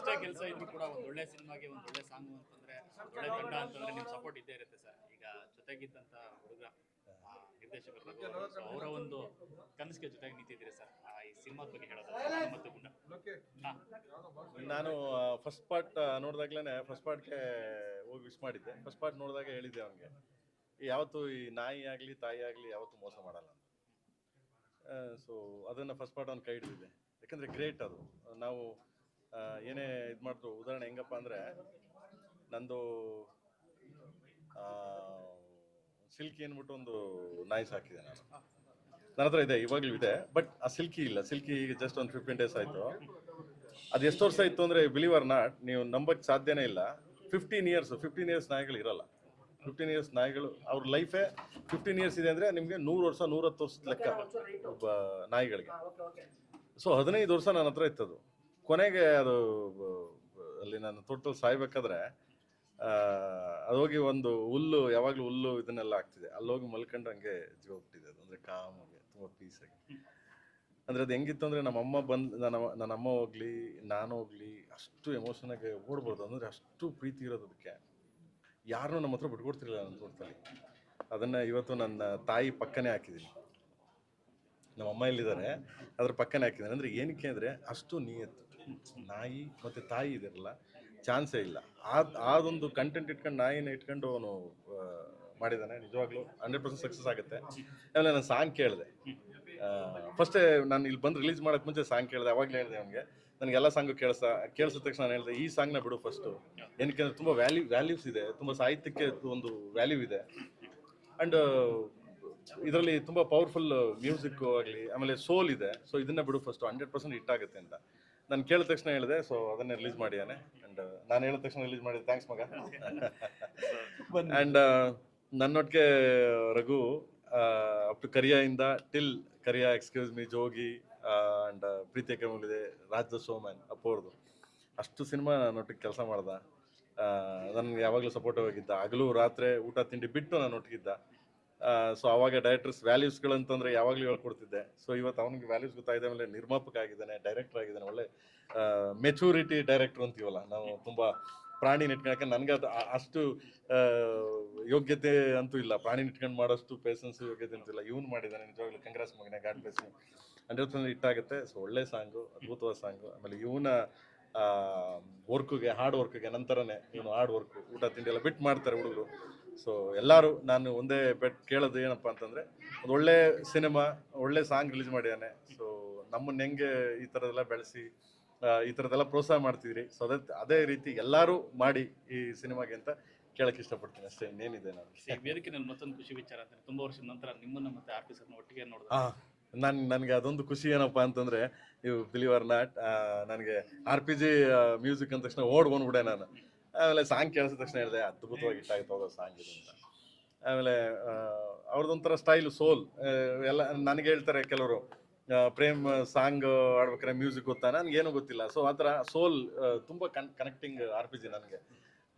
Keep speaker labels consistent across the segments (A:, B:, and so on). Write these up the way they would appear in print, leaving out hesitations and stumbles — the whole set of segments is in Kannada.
A: ಎಷ್ಟೇ ಕೆಲಸ ಇದ್ರು ಕೂಡ ಒಂದು ಒಳ್ಳೆ ಸಿನಿಮಾಗೆ ಒಂದು ಒಳ್ಳೆ ಸಾಂಗ್ ಅಂತಂದ್ರೆ ಒಳ್ಳೆ ತಂಡ ಅಂತಂದ್ರೆ ನಿಮ್ ಸಪೋರ್ಟ್ ಇದ್ದೇ ಇರುತ್ತೆ ಸರ್. ಈಗ ಜೊತೆಗಿದ್ದಂತ ಹುಡುಗ ನಿರ್ದೇಶಕರು ರಘು ಅವರು, so ಅವರ ಒಂದು ಕನಸಿಗೆ ಜೊತೆಗೆ ನಿಂತಿದ್ದೀರಿ ಸರ್. ಈ ಸಿನಿಮಾದ ಬಗ್ಗೆ ಹೇಳೋದು ಮತ್ತು ಗುಣ.
B: ನಾನು ಫಸ್ಟ್ ಪಾರ್ಟ್ ನೋಡಿದಾಗ್ಲೇ ಫಸ್ಟ್ ಪಾರ್ಟ್ಗೆ ಹೋಗಿ ವಿಶ್ ಮಾಡಿದ್ದೆ. ಫಸ್ಟ್ ಪಾರ್ಟ್ ನೋಡಿದಾಗ ಹೇಳಿದ್ದೆ ಅವನಿಗೆ, ಯಾವತ್ತು ಈ ನಾಯಿ ಆಗಲಿ ತಾಯಿ ಆಗಲಿ ಯಾವತ್ತೂ ಮೋಸ ಮಾಡಲ್ಲ ಅಂತ. ಸೊ ಅದನ್ನು ಫಸ್ಟ್ ಪಾರ್ಟ್ ಅವ್ನು ಕೈ ಹಿಡಿದಿದೆ. ಯಾಕಂದರೆ ಗ್ರೇಟ್ ಅದು. ನಾವು ಏನೇ ಇದು ಮಾಡಿದ್ರು, ಉದಾಹರಣೆ ಹೆಂಗಪ್ಪ ಅಂದರೆ, ನಂದು ಸಿಲ್ಕಿ ಅಂದ್ಬಿಟ್ಟು ಒಂದು ನಾಯಿ ಸಾಕಿದೆ ನಾನು. ನನ್ನ ಹತ್ರ ಇದೆ, ಇವಾಗಲೂ ಇದೆ. ಬಟ್ ಆ ಸಿಲ್ಕಿ ಇಲ್ಲ. ಸಿಲ್ಕಿ ಈಗ ಜಸ್ಟ್ ಒಂದು 15 days ಆಯಿತು. ಅದು ಎಷ್ಟು ವರ್ಷ ಇತ್ತು ಅಂದರೆ, ಬಿಲೀವ್ ಆರ್ ನಾಟ್, ನೀವು ನಂಬಕ್ಕೆ ಸಾಧ್ಯನೇ ಇಲ್ಲ. 15 years ನಾಯಿಗಳು ಇರಲ್ಲ. 15 years ನಾಯಿಗಳು, ಅವ್ರ ಲೈಫೇ 15 years ಇದೆ ಅಂದರೆ ನಿಮಗೆ 100 ವರ್ಷ 110 ವರ್ಷದ ಲೆಕ್ಕ ಒಬ್ಬ ನಾಯಿಗಳಿಗೆ. ಸೊ 15 ವರ್ಷ ನನ್ನ ಹತ್ರ ಇತ್ತದು. ಕೊನೆಗೆ ಅದು ಅಲ್ಲಿ ನಾನು ತೋಟದಲ್ಲಿ ಸಾಯ್ಬೇಕಾದ್ರೆ ಅದು ಹೋಗಿ ಒಂದು ಹುಲ್ಲು, ಯಾವಾಗಲೂ ಹುಲ್ಲು ಇದನ್ನೆಲ್ಲ ಆಗ್ತಿದೆ, ಅಲ್ಲಿ ಹೋಗಿ ಮಲ್ಕೊಂಡು ಹಂಗೆ ಜೀವ ಬಿಟ್ಟಿದೆ ಅದು. ಅಂದರೆ ಕಾಮಾಗಿ, ತುಂಬ ಪೀಸಾಗಿ. ಅಂದರೆ ಅದು ಹೆಂಗಿತ್ತು ಅಂದರೆ, ನಮ್ಮಮ್ಮ ಬಂದು ನನ್ನ ಅಮ್ಮ ಹೋಗಲಿ ನಾನು ಹೋಗಲಿ ಅಷ್ಟು ಎಮೋಷನಾಗಿ ಓಡ್ಬೋದು. ಅಂದರೆ ಅಷ್ಟು ಪ್ರೀತಿ ಇರೋದು ಅದಕ್ಕೆ. ಯಾರನ್ನೂ ನಮ್ಮ ಹತ್ರ ಬಿಟ್ಕೊಡ್ತಿರಲಿಲ್ಲ ನನ್ನ ತೋಟದಲ್ಲಿ. ಅದನ್ನು ಇವತ್ತು ನನ್ನ ತಾಯಿ ಪಕ್ಕನೇ ಹಾಕಿದ್ದೀನಿ. ನಮ್ಮ ಅಮ್ಮ ಎಲ್ಲಿದ್ದಾರೆ ಅದ್ರ ಪಕ್ಕನೇ ಹಾಕಿದ್ದೀನಿ. ಅಂದರೆ ಏನಕ್ಕೆ ಅಂದರೆ ಅಷ್ಟು ನಿಯತ್ತು. ನಾಯಿ ಮತ್ತು ತಾಯಿ ಇದೆಯಲ್ಲ, ಚಾನ್ಸೇ ಇಲ್ಲ. ಅದೊಂದು ಕಂಟೆಂಟ್ ಇಟ್ಕೊಂಡು, ನಾಯಿನ ಇಟ್ಕೊಂಡು ಅವನು ಮಾಡಿದ್ದಾನೆ. ನಿಜವಾಗ್ಲೂ 100% ಸಕ್ಸಸ್ ಆಗುತ್ತೆ. ಆಮೇಲೆ ನಾನು ಸಾಂಗ್ ಕೇಳಿದೆ. ಫಸ್ಟೇ ನಾನು ಇಲ್ಲಿ ಬಂದು ರಿಲೀಸ್ ಮಾಡೋಕ್ಕೆ ಮುಂಚೆ ಸಾಂಗ್ ಕೇಳಿದೆ. ಅವಾಗಲೇ ಹೇಳಿದೆ ಅವನಿಗೆ, ನನಗೆಲ್ಲ ಸಾಂಗು ಕೇಳಿಸಿದ ತಕ್ಷಣ ನಾನು ಹೇಳಿದೆ, ಈ ಸಾಂಗ್ನ ಬಿಡು ಫಸ್ಟು. ಏನಕ್ಕೆ ಅಂದರೆ ತುಂಬ ವ್ಯಾಲ್ಯೂಸ್ ಇದೆ, ತುಂಬ ಸಾಹಿತ್ಯಕ್ಕೆ ಒಂದು ವ್ಯಾಲ್ಯೂ ಇದೆ. ಆ್ಯಂಡ್ ಇದರಲ್ಲಿ ತುಂಬ ಪವರ್ಫುಲ್ ಮ್ಯೂಸಿಕ್ಕು ಆಗಲಿ, ಆಮೇಲೆ ಸೋಲ್ ಇದೆ. ಸೊ ಇದನ್ನ ಬಿಡು ಫಸ್ಟು, 100% ಹಿಟ್ ಆಗುತ್ತೆ ಅಂತ ನಾನು ಕೇಳಿದ ತಕ್ಷಣ ಹೇಳಿದೆ. ಸೊ ಅದನ್ನೇ ರಿಲೀಸ್ ಮಾಡಿಯಾನೆ. ಆ್ಯಂಡ್ ನಾನು ಹೇಳಿದ ತಕ್ಷಣ ರಿಲೀಸ್ ಮಾಡಿದೆ. ಥ್ಯಾಂಕ್ಸ್ ಮಗ. ಆ್ಯಂಡ್ ನನ್ನೊಟ್ಟಿಗೆ ರಘು ಅಪ್ ಟು ಕರಿಯಾಯಿಂದ till Kariya, excuse me, Jogi and ಪ್ರೀತಿಯಕ್ಕೆ ಮುಗಿದಿದೆ, ರಾಜ ಸೋಮನ್ ಅಪ್ಪವ್ರದ್ದು ಅಷ್ಟು ಸಿನಿಮಾ ನನ್ನೊಟ್ಟಿಗೆ ಕೆಲಸ ಮಾಡ್ದ. ನನಗೆ ಯಾವಾಗಲೂ ಸಪೋರ್ಟಿವ್ ಆಗಿದ್ದ. ಹಗಲು ರಾತ್ರಿ ಊಟ ತಿಂಡಿ ಬಿಟ್ಟು ನಾನು ಒಟ್ಟಿಗಿದ್ದ. ಸೊ ಆವಾಗ ಡೈರೆಕ್ಟರ್ಸ್ ವ್ಯಾಲ್ಯೂಸ್ಗಳಂತಂದರೆ ಯಾವಾಗಲೂ ಹೇಳ್ಕೊಡ್ತಿದ್ದೆ. ಸೊ ಇವತ್ತು ಅವನಿಗೆ ವ್ಯಾಲ್ಯೂಸ್ ಗೊತ್ತಾಗಿದೆ. ಆಮೇಲೆ ನಿರ್ಮಾಪಕ ಆಗಿದ್ದಾನೆ, ಡೈರೆಕ್ಟರ್ ಆಗಿದ್ದಾನೆ. ಒಳ್ಳೆ ಮೆಚೂರಿಟಿ ಡೈರೆಕ್ಟರ್ ಅಂತೀವಲ್ಲ ನಾವು, ತುಂಬ ಪ್ರಾಣಿ ಇಟ್ಕೊಳಕ್ಕೆ ನನಗೆ ಅದು ಅಷ್ಟು ಯೋಗ್ಯತೆ ಅಂತೂ ಇಲ್ಲ. ಪ್ರಾಣಿ ಇಟ್ಕೊಂಡು ಮಾಡೋಷ್ಟು ಪೇಷನ್ಸ್ ಯೋಗ್ಯತೆ ಅಂತಿಲ್ಲ. ಇವನು ಮಾಡಿದ್ದಾನೆ. ನಿಜವಾಗ್ಲೂ ಕಂಗ್ರಾಸ್ ಮಗನೇ, ಗಾಡ್ ಬ್ಲೆಸ್ ಯು. 100% ಹಿಟ್ಟಾಗುತ್ತೆ. ಸೊ ಒಳ್ಳೆ ಸಾಂಗು, ಅದ್ಭುತವಾದ ಸಾಂಗು. ಆಮೇಲೆ ಇವನ ಹಾರ್ಡ್ ವರ್ಕ್ಗೆ ನಂತರನೇ ಇವನು ಹಾರ್ಡ್ ವರ್ಕು, ಊಟ ತಿಂಡಿ ಎಲ್ಲ ಬಿಟ್ಟು ಮಾಡ್ತಾರೆ ಹುಡುಗರು. ಸೊ ಎಲ್ಲರೂ ನಾನು ಒಂದೇ ಕೇಳೋದು ಏನಪ್ಪ ಅಂತಂದರೆ, ಒಂದು ಒಳ್ಳೆ ಸಿನಿಮಾ, ಒಳ್ಳೆ ಸಾಂಗ್ ರಿಲೀಸ್ ಮಾಡಿದ್ದಾನೆ. ಸೊ ನಮ್ಮನ್ನ ಹೆಂಗೆ ಈ ಥರದೆಲ್ಲ ಬೆಳೆಸಿ ಈ ಥರದ್ದೆಲ್ಲ ಪ್ರೋತ್ಸಾಹ ಮಾಡ್ತಿದ್ರಿ, ಸೊ ಅದೇ ರೀತಿ ಎಲ್ಲರೂ ಮಾಡಿ ಈ ಸಿನಿಮಾಗೆ ಅಂತ ಕೇಳಕ್ಕೆ ಇಷ್ಟಪಡ್ತೀನಿ ಅಷ್ಟೇ. ಇನ್ನೇನಿದೆ. ನಾನು
A: ವೇದಿಕೆಯಲ್ಲಿ ಮತ್ತೊಂದು ಖುಷಿ ವಿಚಾರ ಅಂದರೆ, ತುಂಬ ವರ್ಷದ ನಂತರ ನಿಮ್ಮನ್ನು ಮತ್ತು ಆರ್ ಪಿ ಸರ್ನ ಒಟ್ಟಿಗೆ ನೋಡಿದೆ.
B: ನನಗೆ ಅದೊಂದು ಖುಷಿ ಏನಪ್ಪ ಅಂತಂದರೆ, ನೀವು ಬಿಲೀವ್ ಆರ್ ನಾಟ್, ನನಗೆ RPG ಮ್ಯೂಸಿಕ್ ಅಂದ ತಕ್ಷಣ ಬಂದ್ಬಿಡೆ ನಾನು. ಆಮೇಲೆ ಸಾಂಗ್ ಕೇಳಿಸಿದ ತಕ್ಷಣ ಹೇಳಿದೆ, ಅದ್ಭುತವಾಗಿ ಇಟ್ಟಾಗುತ್ತೆ ಹೋಗೋ ಸಾಂಗ್ ಇದು ಅಂತ. ಆಮೇಲೆ ಅವ್ರದ್ದೊಂಥರ ಸ್ಟೈಲು, ಸೋಲ್ ಎಲ್ಲ. ನನಗೆ ಹೇಳ್ತಾರೆ ಕೆಲವರು, ಪ್ರೇಮ್ ಸಾಂಗ್ ಆಡ್ಬೇಕಾರೆ ಮ್ಯೂಸಿಕ್ ಗೊತ್ತಾ? ನನಗೇನು ಗೊತ್ತಿಲ್ಲ. ಸೊ ಆ ಥರ ಸೋಲ್ ತುಂಬ ಕನೆಕ್ಟಿಂಗ್ RPG ನನಗೆ.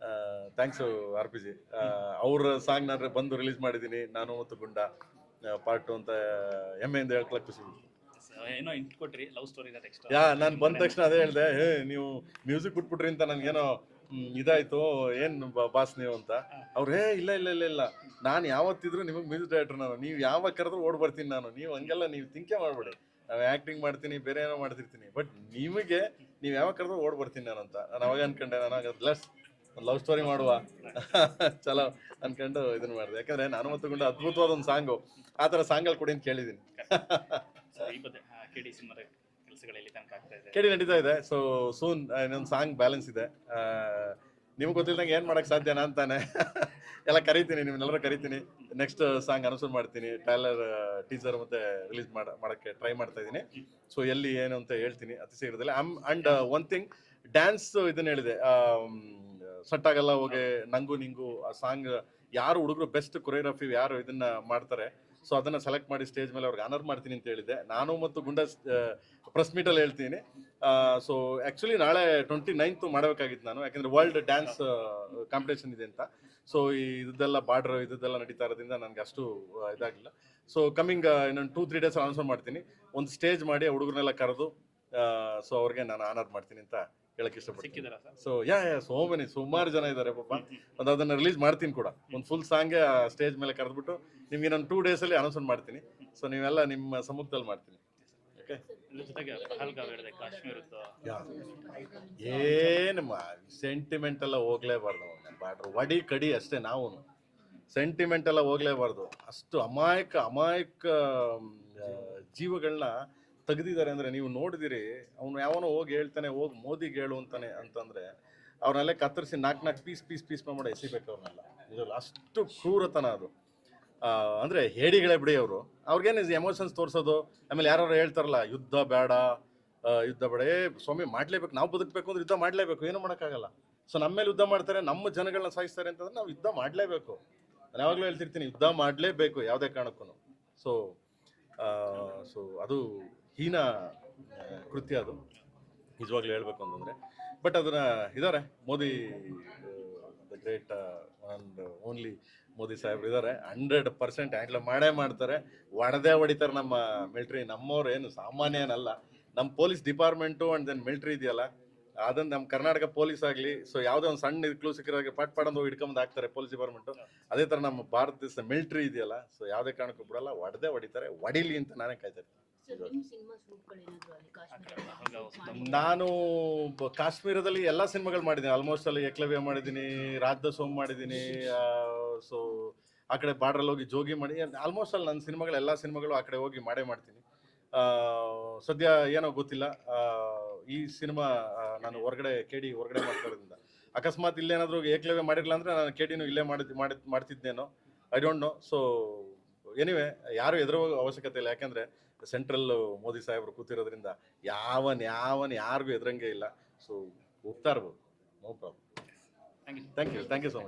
B: Thanks RPG. ಅವ್ರ ಸಾಂಗ್ ನಾನು ಬಂದು ರಿಲೀಸ್ ಮಾಡಿದ್ದೀನಿ, ನಾನು ಮತ್ತು ಗುಂಡ ಪಾರ್ಟ್ 2 ಅಂತ ಹೆಮ್ಮೆಯಿಂದ ಹೇಳ್ಕೊಳಕ್ಕೆ ಖುಷಿ.
A: ಏನೋ ಇಂಟ್ ಕೊಟ್ರಿ, ಲವ್ ಸ್ಟೋರಿ ನೆಕ್ಸ್ಟ್.
B: ನಾನು ಬಂದ ತಕ್ಷಣ ಅದೇ ಹೇಳಿದೆ, ನೀವು ಮ್ಯೂಸಿಕ್ ಬಿಟ್ಬಿಟ್ರಿ ಅಂತ ನನಗೇನೋ ಇದಾಯಿತು, ಏನು ಬಾಸ್ ನೀವು ಅಂತ. ಅವ್ರು ಇಲ್ಲ ಇಲ್ಲ ಇಲ್ಲ ಇಲ್ಲ, ನಾನು ಯಾವತ್ತಿದ್ರು ನಿಮಗೆ ಮ್ಯೂಸಿಕ್ ಡೈರೆಕ್ಟರ್ ನಾನು, ನೀವು ಯಾವಾಗ ಕರೆದ್ರು ಓಡ್ ಬರ್ತೀನಿ ನಾನು. ನೀವು ಹಂಗೆಲ್ಲ ನೀವು ಥಿಂಕೇ ಮಾಡಬೇಡಿ. ನಾವು ಆ್ಯಕ್ಟಿಂಗ್ ಮಾಡ್ತೀನಿ, ಬೇರೆ ಏನೋ ಮಾಡ್ತಿರ್ತೀನಿ, ಬಟ್ ನಿಮಗೆ ನೀವು ಯಾವಾಗ ಕರೆದ್ರು ಓಡ್ ಬರ್ತೀನಿ ನಾನು ಅಂತ. ನಾನು ಅವಾಗ ಅನ್ಕೊಂಡೆ, ನಾನು ಲೆಸ್ ಒಂದು ಲವ್ ಸ್ಟೋರಿ ಮಾಡುವ ಚಲೋ ಅನ್ಕೊಂಡು ಇದನ್ನು ಮಾಡಿದೆ. ಯಾಕಂದರೆ ನಾನು ಮತ್ತು ಗುಂಡ ಅದ್ಭುತವಾದ ಒಂದು ಸಾಂಗು, ಆ ಥರ ಸಾಂಗಲ್ಲಿ ಕೊಡಿ ಅಂತ ಕೇಳಿದ್ದೀನಿ. ಕೇಳಿ ನಡೀತಾ ಇದೆ. ಸೊ ಸೂನ್ ಇನ್ನೊಂದು ಸಾಂಗ್ ಬ್ಯಾಲೆನ್ಸ್ ಇದೆ. ನಿಮ್ಗೆ ಗೊತ್ತಿಲ್ದಂಗೆ ಏನು ಮಾಡೋಕ್ಕೆ ಸಾಧ್ಯನಾ ಅಂತಾನೆ ಎಲ್ಲ ಕರಿತೀನಿ, ನಿಮ್ಮನ್ನೆಲ್ಲರೂ ಕರಿತೀನಿ. ನೆಕ್ಸ್ಟ್ ಸಾಂಗ್ ಅನೌನ್ಸ್ ಮಾಡ್ತೀನಿ. ಟೀಸರ್ ಮತ್ತು ರಿಲೀಸ್ ಮಾಡೋಕ್ಕೆ ಟ್ರೈ ಮಾಡ್ತಾ ಇದ್ದೀನಿ. ಸೊ ಎಲ್ಲಿ ಏನು ಅಂತ ಹೇಳ್ತೀನಿ ಅತಿ ಶೀಘ್ರದಲ್ಲಿ. ಆ್ಯಂಡ್ ಒನ್ ಥಿಂಗ್, ಡ್ಯಾನ್ಸ್ ಇದನ್ನ ಹೇಳಿದೆ, ಸೆಟ್ ಆಗಲ್ಲ ಹೋಗಿ ನಂಗು ನಿಂಗು ಆ ಸಾಂಗ್. ಯಾರು ಹುಡುಗರು ಬೆಸ್ಟ್ ಕೊರಿಯೋಗ್ರಫಿ ಯಾರು ಇದನ್ನ ಮಾಡ್ತಾರೆ, ಸೊ ಅದನ್ನು ಸೆಲೆಕ್ಟ್ ಮಾಡಿ ಸ್ಟೇಜ್ ಮೇಲೆ ಅವ್ರಿಗೆ ಆನರ್ ಮಾಡ್ತೀನಿ ಅಂತ ಹೇಳಿದ್ದೆ. ನಾನು ಮತ್ತು ಗುಂಡ ಪ್ರೆಸ್ ಮೀಟಲ್ಲಿ ಹೇಳ್ತೀನಿ. ಸೊ ಆ್ಯಕ್ಚುಲಿ ನಾಳೆ 29th ಮಾಡಬೇಕಾಗಿತ್ತು ನಾನು, ಯಾಕೆಂದರೆ ವರ್ಲ್ಡ್ ಡ್ಯಾನ್ಸ್ ಕಾಂಪಿಟೇಷನ್ ಇದೆ ಅಂತ. ಸೊ ಇದೆಲ್ಲ ಬಾರ್ಡ್ರ್ ಇದೆಲ್ಲ ನಡೀತಾ ಇರೋದ್ರಿಂದ ನನಗೆ ಅಷ್ಟು ಇದಾಗಿಲ್ಲ. ಸೊ ಕಮ್ಮಿಂಗ್ ಇನ್ನೊಂದು 2-3 days ಆನ್ಸರ್ ಮಾಡ್ತೀನಿ. ಒಂದು ಸ್ಟೇಜ್ ಮಾಡಿ ಹುಡುಗರನ್ನೆಲ್ಲ ಕರೆದು ಸೊ ಅವ್ರಿಗೆ ನಾನು ಆನರ್ ಮಾಡ್ತೀನಿ ಅಂತ ಹೇಳಕ್ ಇಷ್ಟಪಡ್ತೀನಿ.
A: ಸಿಕ್ಕಿದಾರ sir?
B: So yeah so many, ಸುಮಾರು ಜನ ಇದ್ದಾರೆ ಪಾಪ. ಒಂದು ಅದನ್ನ ರಿಲೀಸ್ ಮಾಡ್ತೀನಿ ಕೂಡ, ಒಂದು ಫುಲ್ ಸಾಂಗ್ ಸ್ಟೇಜ್ ಮೇಲೆ ಕರೆದ್ಬಿಟ್ಟು ನಿಮ್ಗೆ ಇನ್ನೊಂದು 2 days ಅಲ್ಲಿ ಅನೌನ್ಸ್ಮೆಂಟ್ ಮಾಡ್ತೀನಿ. ಸೊ ನೀವೆಲ್ಲ ನಿಮ್ಮ ಸಮ್ಮುಖದಲ್ಲಿ ಮಾಡ್ತೀನಿ. ಓಕೆ,
A: ಇದ್ರ ಜೊತೆಗೆ ಪಹಲ್ಗಾವ್ ಹೇಳಿದೆ, ಕಾಶ್ಮೀರದ್ದು
B: ಏನು ಸೆಂಟಿಮೆಂಟ್ ಎಲ್ಲ ಹೋಗ್ಲೇಬಾರ್ದು. ಬಾಡ್ರು ವಡಿ ಕಡಿ ಅಷ್ಟೇ. ನಾವು ಸೆಂಟಿಮೆಂಟ್ ಎಲ್ಲ ಹೋಗ್ಲೇಬಾರ್ದು. ಅಷ್ಟು ಅಮಾಯಕ ಜೀವಗಳನ್ನ ತೆಗೆದಿದ್ದಾರೆ ಅಂದ್ರೆ ನೀವು ನೋಡಿದಿರಿ. ಅವನು ಯಾವನೋ ಹೋಗಿ ಹೇಳ್ತಾನೆ, ಹೋಗಿ ಮೋದಿಗೆ ಹೇಳು ಅಂತಾನೆ ಅಂತಂದ್ರೆ ಅವ್ರನ್ನೆಲ್ಲ ಕತ್ತರಿಸಿ ನಾಲ್ಕು ಪೀಸ್ ಮಾಡಿ ಎಸಿಬೇಕು ಅವ್ರನ್ನೆಲ್ಲ. ಇದರಲ್ಲಿ ಅಷ್ಟು ಕ್ರೂರತನ ಅದು. ಅಂದ್ರೆ ಹೇಡಿಗಳೇ ಬಿಡಿ ಅವರು. ಅವ್ರಿಗೇನು ಎಮೋಷನ್ಸ್ ತೋರಿಸೋದು. ಆಮೇಲೆ ಯಾರು ಹೇಳ್ತಾರಲ್ಲ ಯುದ್ಧ ಬೇಡ, ಯುದ್ಧ ಬೇಡ. ಸ್ವಾಮಿ ಮಾಡ್ಲೇಬೇಕು, ನಾವು ಬದುಕಬೇಕು ಅಂದ್ರೆ ಯುದ್ಧ ಮಾಡ್ಲೇಬೇಕು, ಏನು ಮಾಡೋಕ್ಕಾಗಲ್ಲ. ಸೊ ನಮ್ಮ ಮೇಲೆ ಯುದ್ಧ ಮಾಡ್ತಾರೆ, ನಮ್ಮ ಜನಗಳನ್ನ ಸಾಯಿಸ್ತಾರೆ ಅಂತಂದ್ರೆ ನಾವು ಯುದ್ಧ ಮಾಡಲೇಬೇಕು. ನಾನು ಯಾವಾಗಲೂ ಹೇಳ್ತಿರ್ತೀನಿ, ಯುದ್ಧ ಮಾಡಲೇಬೇಕು ಯಾವುದೇ ಕಾರಣಕ್ಕೂ. ಸೊ ಅದು ಹೀನ ಕೃತ್ಯ ಅದು, ನಿಜವಾಗ್ಲೂ ಹೇಳ್ಬೇಕು ಅಂತಂದರೆ. ಬಟ್ ಅದನ್ನ ಇದ್ದಾರೆ Modi, the great and only Modi ಸಾಹೇಬ್ರು ಇದ್ದಾರೆ. 100% ಹ್ಯಾಂಡ್ಲ್ ಮಾಡೇ ಮಾಡ್ತಾರೆ, ಹೊಡಿತಾರೆ ನಮ್ಮ ಮಿಲ್ಟ್ರಿ. ನಮ್ಮವ್ರು ಏನು ಸಾಮಾನ್ಯ ಏನಲ್ಲ. ನಮ್ಮ police department and then military ಇದೆಯಲ್ಲ, ಅದನ್ನ ನಮ್ಮ ಕರ್ನಾಟಕ ಪೊಲೀಸ್ ಆಗಲಿ, ಸೊ ಯಾವುದೋ ಒಂದು ಸಣ್ಣ ಕ್ಲೂ ಸಿಕ್ಕಿರೋಗೆ ಪಟ್ ಹೋಗಿ ಹಿಡ್ಕೊಂಬಂದು ಹಾಕ್ತಾರೆ ಪೊಲೀಸ್ ಡಿಪಾರ್ಟ್ಮೆಂಟು. ಅದೇ ಥರ ನಮ್ಮ ಭಾರತ ದೇಶದ ಮಿಲ್ಟ್ರಿ ಇದೆಯಲ್ಲ, ಸೊ ಯಾವುದೇ ಕಾರಣಕ್ಕೂ ಬಿಡಲ್ಲ, ಹೊಡಿತಾರೆ. ಹೊಡಿಲಿ ಅಂತ ನಾನೇ ಕಾಯ್ತಾರೆ. ನಾನು ಕಾಶ್ಮೀರದಲ್ಲಿ ಎಲ್ಲ ಸಿನಿಮಾಗಳು ಮಾಡಿದ್ದೀನಿ. ಆಲ್ಮೋಸ್ಟ್ ಅಲ್ಲಿ ಏಕಲವ್ಯ ಮಾಡಿದ್ದೀನಿ, ರಾಜ್ದ ಸೋಮ್ ಮಾಡಿದ್ದೀನಿ. ಸೊ ಆ ಕಡೆ ಬಾರ್ಡ್ರಲ್ಲಿ ಹೋಗಿ ಜೋಗಿ ಮಾಡಿ, ಆಲ್ಮೋಸ್ಟ್ ಅಲ್ಲಿ ನನ್ನ ಸಿನಿಮಾಗಳು ಎಲ್ಲ ಸಿನಿಮಾಗಳು ಆ ಕಡೆ ಹೋಗಿ ಮಾಡ್ತೀನಿ. ಸದ್ಯ ಏನೋ ಗೊತ್ತಿಲ್ಲ, ಈ ಸಿನಿಮಾ ನಾನು ಕೆಡಿ ಹೊರಗಡೆ ಮಾಡ್ತಾ ಇರೋದ್ರಿಂದ ಅಕಸ್ಮಾತ್ ಇಲ್ಲೇನಾದ್ರೂ ಏಕಲವ್ಯ ಮಾಡಿರಲಿಲ್ಲ ಅಂದ್ರೆ ನಾನು ಕೆಡಿನೂ ಇಲ್ಲೇ ಮಾಡ್ತಿದ್ದೇನೋ, I don't know. So anyway, ಯಾರು ಹೆದರೋ ಅವಶ್ಯಕತೆ ಇಲ್ಲ. ಯಾಕೆಂದ್ರೆ ಸೆಂಟ್ರಲ್ ಮೋದಿ ಸಾಹೇಬರು ಕೂತಿರೋದ್ರಿಂದ ಯಾರಿಗೂ ಹೆದರಂಗೆ ಇಲ್ಲ. ಸೊ ಹೋಗ್ತಾ ಇರ್ಬೋದು, no problem. Thank you so much.